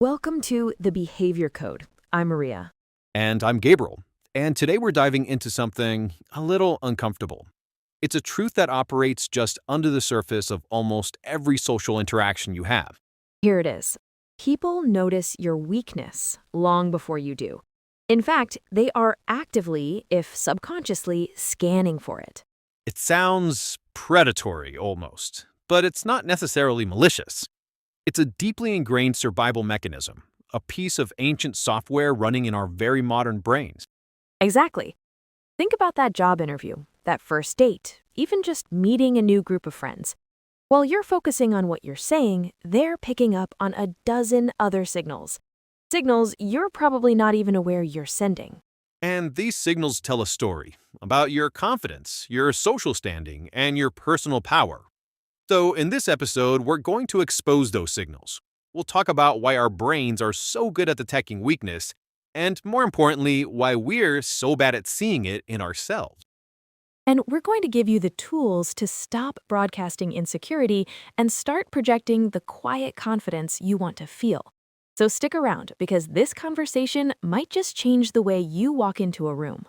Welcome to the Behavior Code. I'm Maria. And I'm Gabriel. And today we're diving into something a little uncomfortable. It's a truth that operates just under the surface of almost every social interaction you have. Here it is. People notice your weakness long before you do. In fact, they are actively, if subconsciously, scanning for it. It sounds predatory almost, but it's not necessarily malicious. It's a deeply ingrained survival mechanism, a piece of ancient software running in our very modern brains. Exactly. Think about that job interview, that first date, even just meeting a new group of friends. While you're focusing on what you're saying, they're picking up on a dozen other signals. Signals you're probably not even aware you're sending. And these signals tell a story about your confidence, your social standing, and your personal power. So, in this episode, we're going to expose those signals. We'll talk about why our brains are so good at detecting weakness, and more importantly, why we're so bad at seeing it in ourselves. And we're going to give you the tools to stop broadcasting insecurity and start projecting the quiet confidence you want to feel. So stick around because this conversation might just change the way you walk into a room.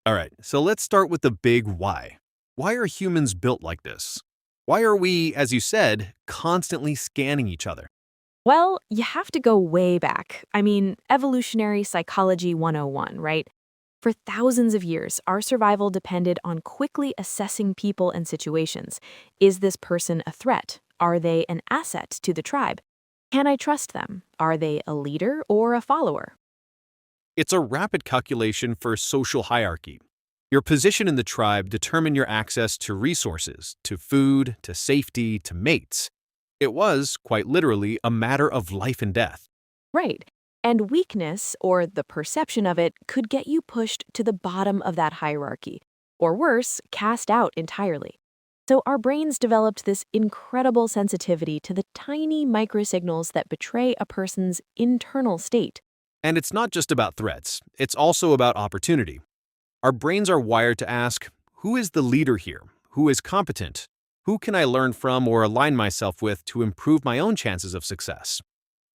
All right, so let's start with the big why. Why are humans built like this? Why are we, as you said, constantly scanning each other? Well, you have to go way back. Evolutionary psychology 101, right? For thousands of years, our survival depended on quickly assessing people and situations. Is this person a threat? Are they an asset to the tribe? Can I trust them? Are they a leader or a follower? It's a rapid calculation for social hierarchy. Your position in the tribe determined your access to resources, to food, to safety, to mates. It was, quite literally, a matter of life and death. Right. And weakness, or the perception of it, could get you pushed to the bottom of that hierarchy, or worse, cast out entirely. So our brains developed this incredible sensitivity to the tiny microsignals that betray a person's internal state. And it's not just about threats, it's also about opportunity. Our brains are wired to ask, who is the leader here? Who is competent? Who can I learn from or align myself with to improve my own chances of success?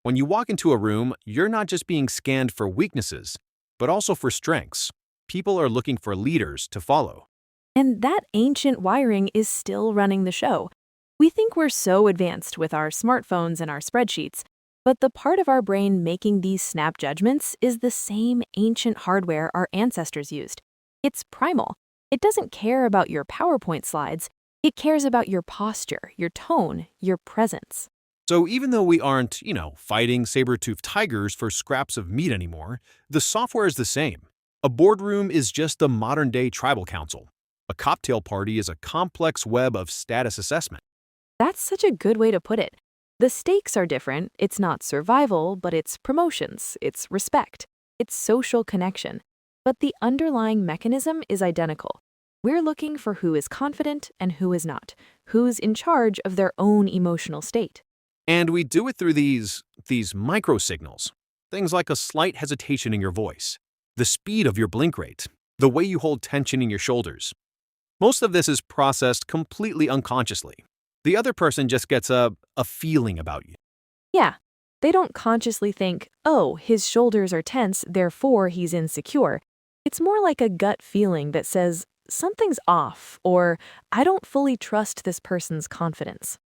When you walk into a room, you're not just being scanned for weaknesses, but also for strengths. People are looking for leaders to follow. And that ancient wiring is still running the show. We think we're so advanced with our smartphones and our spreadsheets, but the part of our brain making these snap judgments is the same ancient hardware our ancestors used. It's primal. It doesn't care about your PowerPoint slides. It cares about your posture, your tone, your presence. So even though we aren't, fighting saber-toothed tigers for scraps of meat anymore, the software is the same. A boardroom is just the modern-day tribal council. A cocktail party is a complex web of status assessment. That's such a good way to put it. The stakes are different. It's not survival, but it's promotions, it's respect, it's social connection. But the underlying mechanism is identical. We're looking for who is confident and who is not, who's in charge of their own emotional state. And we do it through these micro signals. Things like a slight hesitation in your voice, the speed of your blink rate, the way you hold tension in your shoulders. Most of this is processed completely unconsciously. The other person just gets a feeling about you. Yeah, they don't consciously think, oh, his shoulders are tense, therefore he's insecure. It's more like a gut feeling that says, something's off, or I don't fully trust this person's confidence.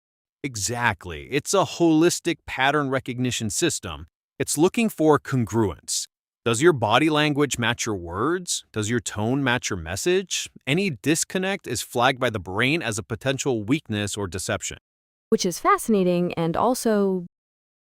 Exactly. It's a holistic pattern recognition system. It's looking for congruence. Does your body language match your words? Does your tone match your message? Any disconnect is flagged by the brain as a potential weakness or deception. Which is fascinating and also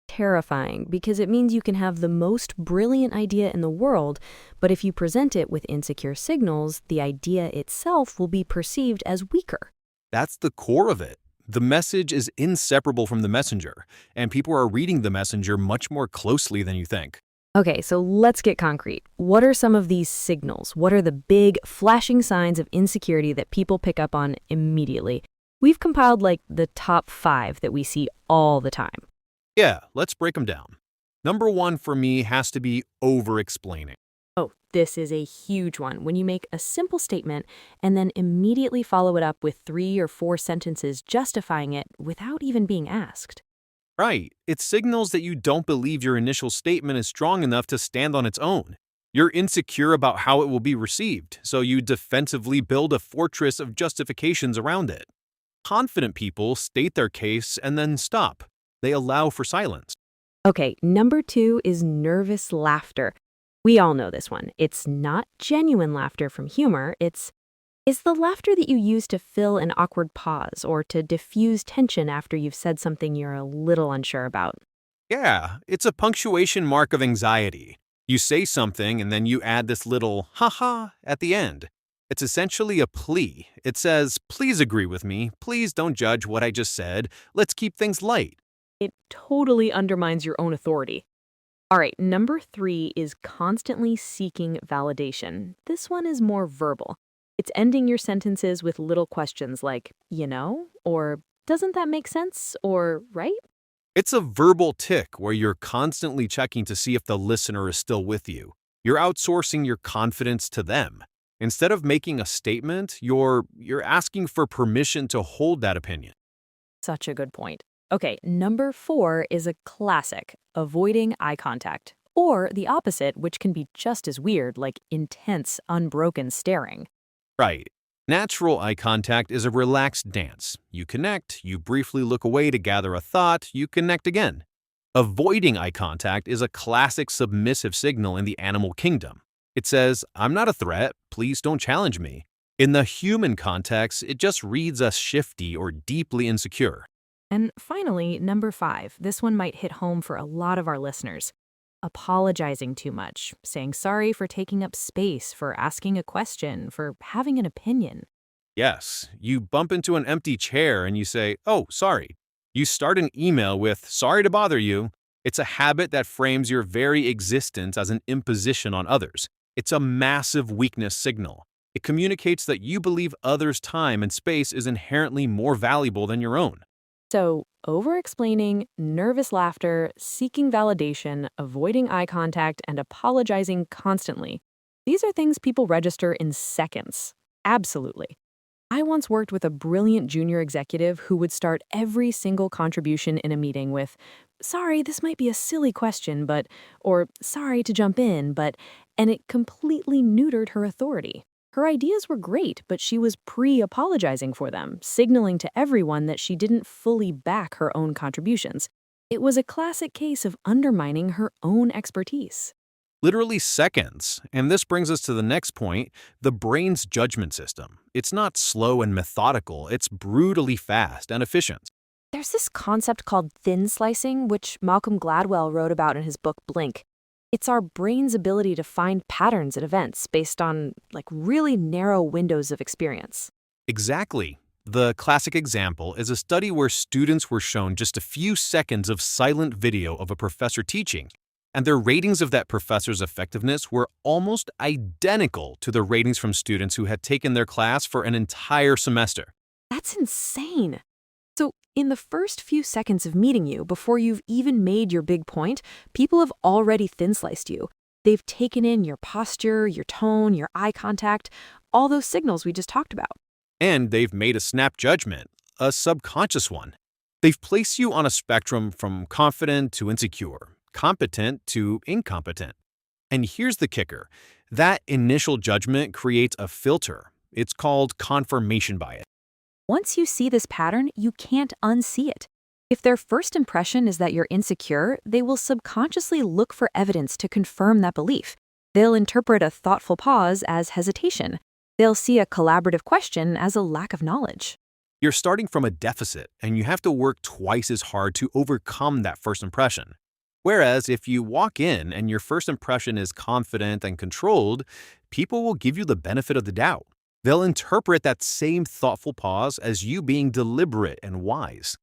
terrifying because it means you can have the most brilliant idea in the world, but if you present it with insecure signals, the idea itself will be perceived as weaker. That's the core of it. The message is inseparable from the messenger, and people are reading the messenger much more closely than you think. Okay, so let's get concrete. What are some of these signals? What are the big, flashing signs of insecurity that people pick up on immediately? We've compiled the top 5 that we see all the time. Yeah, let's break them down. Number 1 for me has to be over-explaining. Oh, this is a huge one. When you make a simple statement and then immediately follow it up with 3 or 4 sentences justifying it without even being asked. Right. It signals that you don't believe your initial statement is strong enough to stand on its own. You're insecure about how it will be received, so you defensively build a fortress of justifications around it. Confident people state their case and then stop. They allow for silence. Okay, number 2 is nervous laughter. We all know this one. It's not genuine laughter from humor, it's the laughter that you use to fill an awkward pause or to diffuse tension after you've said something you're a little unsure about. Yeah, it's a punctuation mark of anxiety. You say something and then you add this little haha at the end. It's essentially a plea. It says, please agree with me. Please don't judge what I just said. Let's keep things light. It totally undermines your own authority. All right, number 3 is constantly seeking validation. This one is more verbal. It's ending your sentences with little questions like, or doesn't that make sense, or right? It's a verbal tick where you're constantly checking to see if the listener is still with you. You're outsourcing your confidence to them. Instead of making a statement, you're asking for permission to hold that opinion. Such a good point. Okay, number 4 is a classic, avoiding eye contact. Or the opposite, which can be just as weird, like intense, unbroken staring. Right. Natural eye contact is a relaxed dance. You connect, you briefly look away to gather a thought, you connect again. Avoiding eye contact is a classic submissive signal in the animal kingdom. It says, I'm not a threat, please don't challenge me. In the human context, it just reads us shifty or deeply insecure. And finally, number 5, this one might hit home for a lot of our listeners. Apologizing too much, saying sorry for taking up space, for asking a question, for having an opinion. Yes, you bump into an empty chair and you say, oh, sorry. You start an email with, sorry to bother you. It's a habit that frames your very existence as an imposition on others. It's a massive weakness signal. It communicates that you believe others' time and space is inherently more valuable than your own. So, over-explaining, nervous laughter, seeking validation, avoiding eye contact, and apologizing constantly. These are things people register in seconds. Absolutely. I once worked with a brilliant junior executive who would start every single contribution in a meeting with, sorry, this might be a silly question, but, or sorry to jump in, but, and it completely neutered her authority. Her ideas were great, but she was pre-apologizing for them, signaling to everyone that she didn't fully back her own contributions. It was a classic case of undermining her own expertise. Literally seconds. And this brings us to the next point, the brain's judgment system. It's not slow and methodical, it's brutally fast and efficient. There's this concept called thin slicing, which Malcolm Gladwell wrote about in his book Blink. It's our brain's ability to find patterns at events based on, really narrow windows of experience. Exactly. The classic example is a study where students were shown just a few seconds of silent video of a professor teaching, and their ratings of that professor's effectiveness were almost identical to the ratings from students who had taken their class for an entire semester. That's insane. So, in the first few seconds of meeting you, before you've even made your big point, people have already thin-sliced you. They've taken in your posture, your tone, your eye contact, all those signals we just talked about. And they've made a snap judgment, a subconscious one. They've placed you on a spectrum from confident to insecure, competent to incompetent. And here's the kicker. That initial judgment creates a filter. It's called confirmation bias. Once you see this pattern, you can't unsee it. If their first impression is that you're insecure, they will subconsciously look for evidence to confirm that belief. They'll interpret a thoughtful pause as hesitation. They'll see a collaborative question as a lack of knowledge. You're starting from a deficit, and you have to work twice as hard to overcome that first impression. Whereas if you walk in and your first impression is confident and controlled, people will give you the benefit of the doubt. They'll interpret that same thoughtful pause as you being deliberate and wise.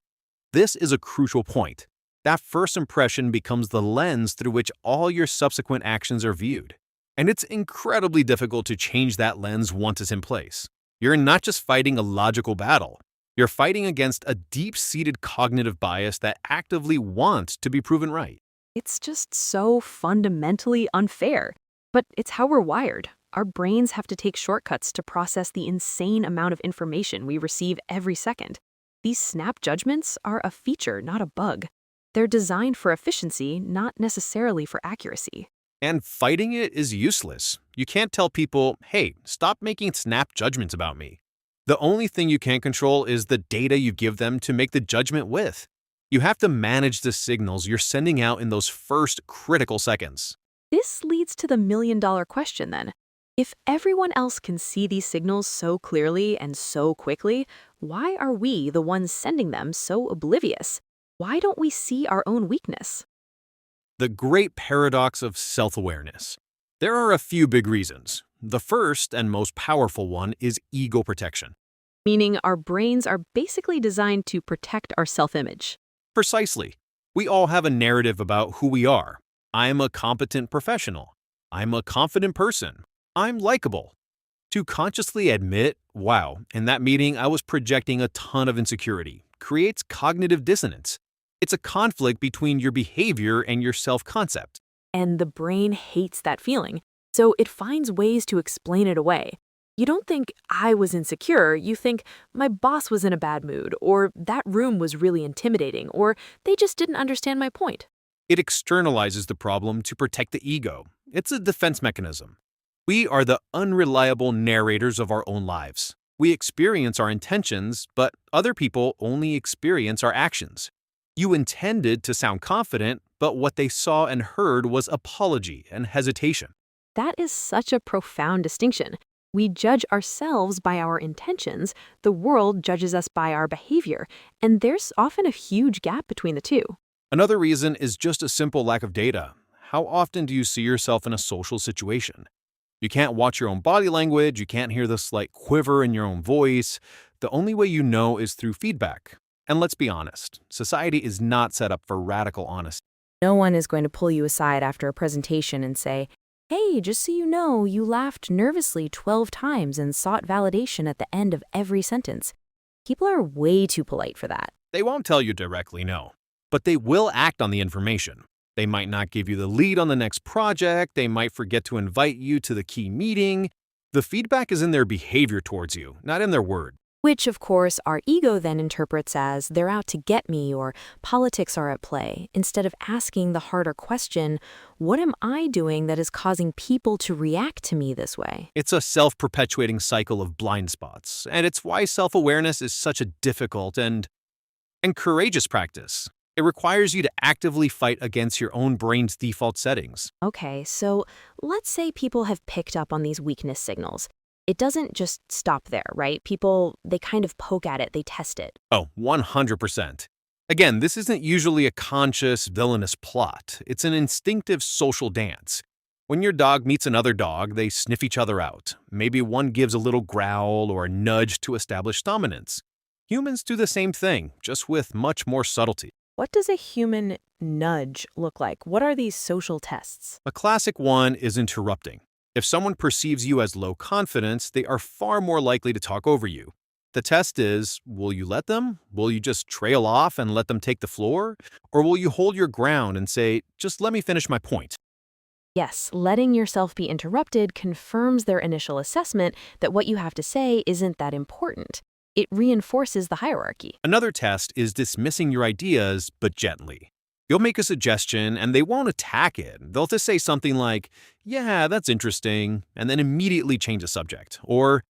This is a crucial point. That first impression becomes the lens through which all your subsequent actions are viewed. And it's incredibly difficult to change that lens once it's in place. You're not just fighting a logical battle. You're fighting against a deep-seated cognitive bias that actively wants to be proven right. It's just so fundamentally unfair. But it's how we're wired. Our brains have to take shortcuts to process the insane amount of information we receive every second. These snap judgments are a feature, not a bug. They're designed for efficiency, not necessarily for accuracy. And fighting it is useless. You can't tell people, hey, stop making snap judgments about me. The only thing you can control is the data you give them to make the judgment with. You have to manage the signals you're sending out in those first critical seconds. This leads to the million-dollar question then. If everyone else can see these signals so clearly and so quickly, why are we, the ones sending them, so oblivious? Why don't we see our own weakness? The great paradox of self-awareness. There are a few big reasons. The first and most powerful one is ego protection. Meaning our brains are basically designed to protect our self-image. Precisely. We all have a narrative about who we are. I'm a competent professional. I'm a confident person. I'm likable. To consciously admit, wow, in that meeting I was projecting a ton of insecurity, creates cognitive dissonance. It's a conflict between your behavior and your self-concept. And the brain hates that feeling, so it finds ways to explain it away. You don't think I was insecure, you think my boss was in a bad mood, or that room was really intimidating, or they just didn't understand my point. It externalizes the problem to protect the ego. It's a defense mechanism. We are the unreliable narrators of our own lives. We experience our intentions, but other people only experience our actions. You intended to sound confident, but what they saw and heard was apology and hesitation. That is such a profound distinction. We judge ourselves by our intentions, the world judges us by our behavior, and there's often a huge gap between the two. Another reason is just a simple lack of data. How often do you see yourself in a social situation? You can't watch your own body language, you can't hear the slight quiver in your own voice. The only way you know is through feedback. And let's be honest, society is not set up for radical honesty. No one is going to pull you aside after a presentation and say, "Hey, just so you know, you laughed nervously 12 times and sought validation at the end of every sentence." People are way too polite for that. They won't tell you directly no, but they will act on the information. They might not give you the lead on the next project, they might forget to invite you to the key meeting. The feedback is in their behavior towards you, not in their word. Which, of course, our ego then interprets as they're out to get me or politics are at play, instead of asking the harder question, what am I doing that is causing people to react to me this way? It's a self-perpetuating cycle of blind spots, and it's why self-awareness is such a difficult and courageous practice. It requires you to actively fight against your own brain's default settings. Okay, so let's say people have picked up on these weakness signals. It doesn't just stop there, right? People, they kind of poke at it, they test it. Oh, 100%. Again, this isn't usually a conscious, villainous plot. It's an instinctive social dance. When your dog meets another dog, they sniff each other out. Maybe one gives a little growl or a nudge to establish dominance. Humans do the same thing, just with much more subtlety. What does a human nudge look like? What are these social tests? A classic one is interrupting. If someone perceives you as low confidence, they are far more likely to talk over you. The test is, will you let them? Will you just trail off and let them take the floor? Or will you hold your ground and say, just let me finish my point? Yes, letting yourself be interrupted confirms their initial assessment that what you have to say isn't that important. It reinforces the hierarchy. Another test is dismissing your ideas, but gently. You'll make a suggestion and they won't attack it. They'll just say something like, yeah, that's interesting, and then immediately change the subject. Or,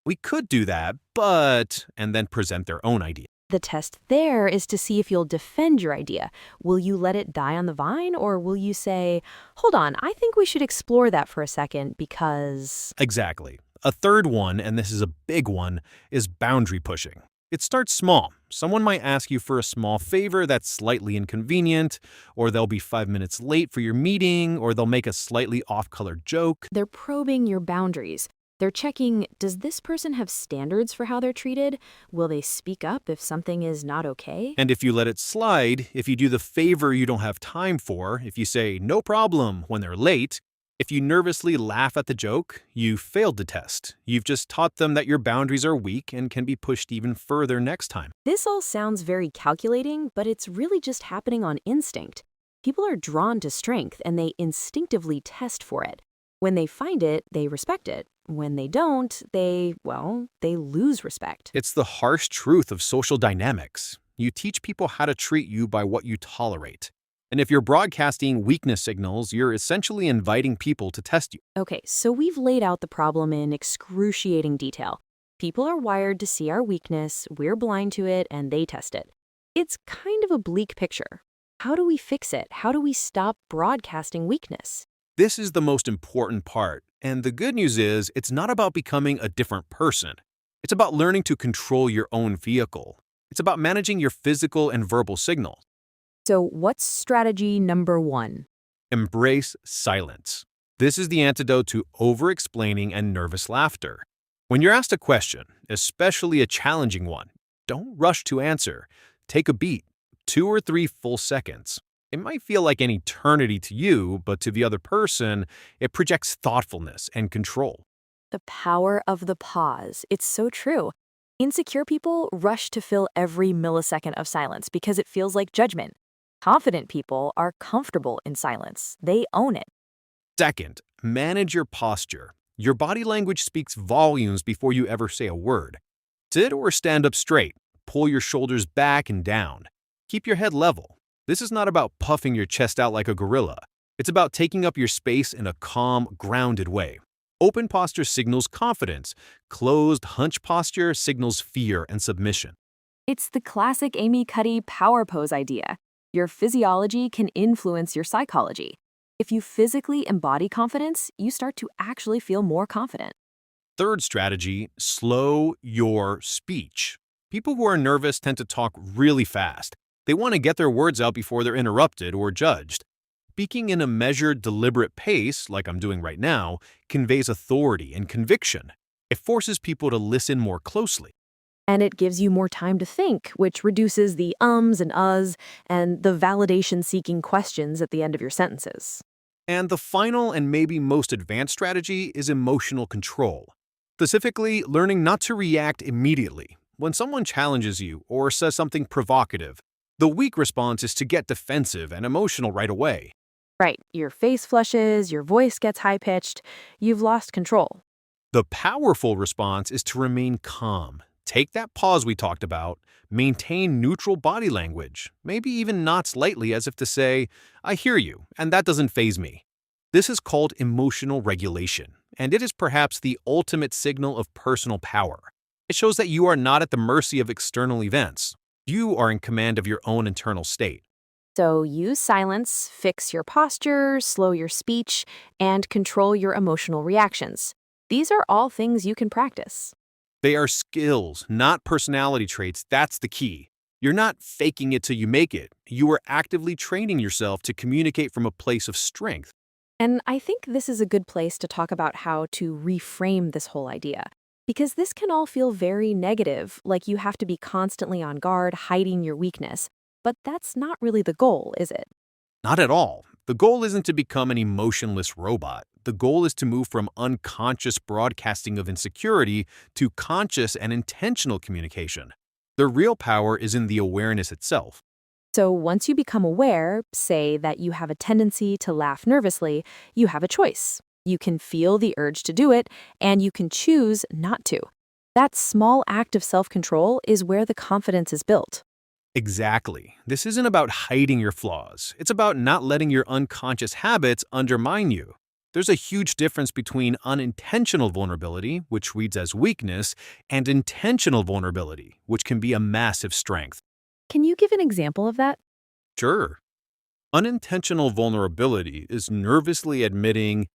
we could do that, but, and then present their own idea. The test there is to see if you'll defend your idea. Will you let it die on the vine, or will you say, hold on, I think we should explore that for a second because... Exactly. A third one, and this is a big one, is boundary pushing. It starts small. Someone might ask you for a small favor that's slightly inconvenient, or they'll be 5 minutes late for your meeting, or they'll make a slightly off-color joke. They're probing your boundaries. They're checking, does this person have standards for how they're treated? Will they speak up if something is not okay? And if you let it slide, if you do the favor you don't have time for, if you say no problem when they're late, if you nervously laugh at the joke, you failed the test. You've just taught them that your boundaries are weak and can be pushed even further next time. This all sounds very calculating, but it's really just happening on instinct. People are drawn to strength and they instinctively test for it. When they find it, they respect it. When they don't, they lose respect. It's the harsh truth of social dynamics. You teach people how to treat you by what you tolerate. And if you're broadcasting weakness signals, you're essentially inviting people to test you. Okay, so we've laid out the problem in excruciating detail. People are wired to see our weakness, we're blind to it, and they test it. It's kind of a bleak picture. How do we fix it? How do we stop broadcasting weakness? This is the most important part. And the good news is, it's not about becoming a different person. It's about learning to control your own vehicle. It's about managing your physical and verbal signals. So, what's strategy number one? Embrace silence. This is the antidote to over-explaining and nervous laughter. When you're asked a question, especially a challenging one, don't rush to answer. Take a beat, 2 or 3 full seconds. It might feel like an eternity to you, but to the other person, it projects thoughtfulness and control. The power of the pause. It's so true. Insecure people rush to fill every millisecond of silence because it feels like judgment. Confident people are comfortable in silence. They own it. Second, manage your posture. Your body language speaks volumes before you ever say a word. Sit or stand up straight. Pull your shoulders back and down. Keep your head level. This is not about puffing your chest out like a gorilla. It's about taking up your space in a calm, grounded way. Open posture signals confidence. Closed, hunch posture signals fear and submission. It's the classic Amy Cuddy power pose idea. Your physiology can influence your psychology. If you physically embody confidence, you start to actually feel more confident. Third strategy, slow your speech. People who are nervous tend to talk really fast. They want to get their words out before they're interrupted or judged. Speaking in a measured, deliberate pace, like I'm doing right now, conveys authority and conviction. It forces people to listen more closely. And it gives you more time to think, which reduces the ums and uhs and the validation-seeking questions at the end of your sentences. And the final and maybe most advanced strategy is emotional control. Specifically, learning not to react immediately. When someone challenges you or says something provocative, the weak response is to get defensive and emotional right away. Right, your face flushes, your voice gets high-pitched, you've lost control. The powerful response is to remain calm. Take that pause we talked about, maintain neutral body language, maybe even nod slightly as if to say, I hear you, and that doesn't faze me. This is called emotional regulation, and it is perhaps the ultimate signal of personal power. It shows that you are not at the mercy of external events. You are in command of your own internal state. So use silence, fix your posture, slow your speech, and control your emotional reactions. These are all things you can practice. They are skills, not personality traits. That's the key. You're not faking it till you make it. You are actively training yourself to communicate from a place of strength. And I think this is a good place to talk about how to reframe this whole idea. Because this can all feel very negative, like you have to be constantly on guard, hiding your weakness. But that's not really the goal, is it? Not at all. The goal isn't to become an emotionless robot. The goal is to move from unconscious broadcasting of insecurity to conscious and intentional communication. The real power is in the awareness itself. So once you become aware, say that you have a tendency to laugh nervously, you have a choice. You can feel the urge to do it, and you can choose not to. That small act of self-control is where the confidence is built. Exactly. This isn't about hiding your flaws. It's about not letting your unconscious habits undermine you. There's a huge difference between unintentional vulnerability, which reads as weakness, and intentional vulnerability, which can be a massive strength. Can you give an example of that? Sure. Unintentional vulnerability is nervously admitting,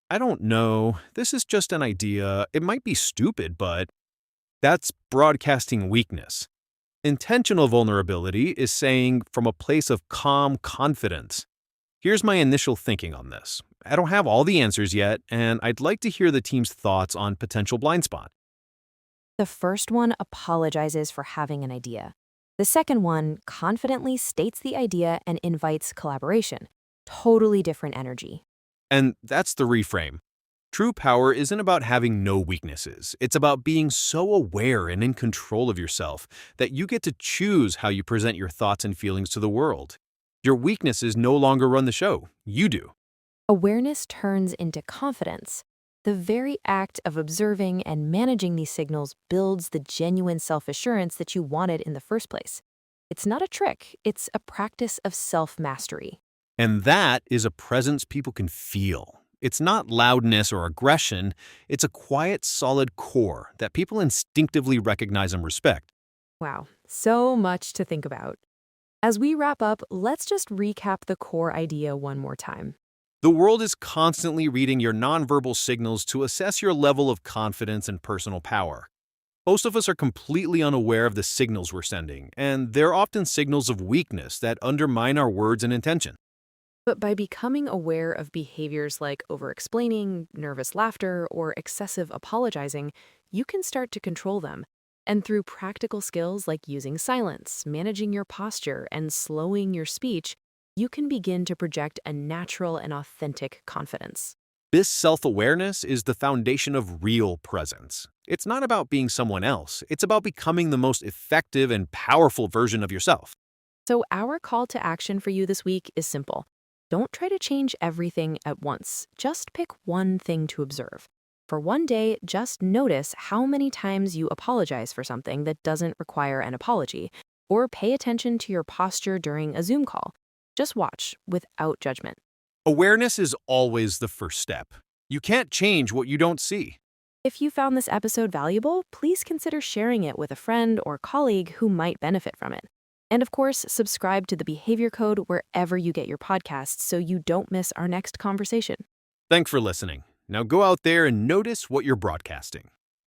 I don't know, this is just an idea, it might be stupid, but that's broadcasting weakness. Intentional vulnerability is saying from a place of calm confidence, here's my initial thinking on this. I don't have all the answers yet, and I'd like to hear the team's thoughts on potential blind spot. The first one apologizes for having an idea. The second one confidently states the idea and invites collaboration. Totally different energy. And that's the reframe. True power isn't about having no weaknesses. It's about being so aware and in control of yourself that you get to choose how you present your thoughts and feelings to the world. Your weaknesses no longer run the show. You do. Awareness turns into confidence. The very act of observing and managing these signals builds the genuine self-assurance that you wanted in the first place. It's not a trick, it's a practice of self-mastery. And that is a presence people can feel. It's not loudness or aggression, it's a quiet, solid core that people instinctively recognize and respect. Wow, so much to think about. As we wrap up, let's just recap the core idea one more time. The world is constantly reading your nonverbal signals to assess your level of confidence and personal power. Most of us are completely unaware of the signals we're sending, and they're often signals of weakness that undermine our words and intention. But by becoming aware of behaviors like over-explaining, nervous laughter, or excessive apologizing, you can start to control them. And through practical skills like using silence, managing your posture, and slowing your speech, you can begin to project a natural and authentic confidence. This self-awareness is the foundation of real presence. It's not about being someone else, it's about becoming the most effective and powerful version of yourself. So our call to action for you this week is simple. Don't try to change everything at once. Just pick one thing to observe. For one day, just notice how many times you apologize for something that doesn't require an apology, or pay attention to your posture during a Zoom call. Just watch without judgment. Awareness is always the first step. You can't change what you don't see. If you found this episode valuable, please consider sharing it with a friend or colleague who might benefit from it. And of course, subscribe to the Behavior Code wherever you get your podcasts so you don't miss our next conversation. Thanks for listening. Now go out there and notice what you're broadcasting.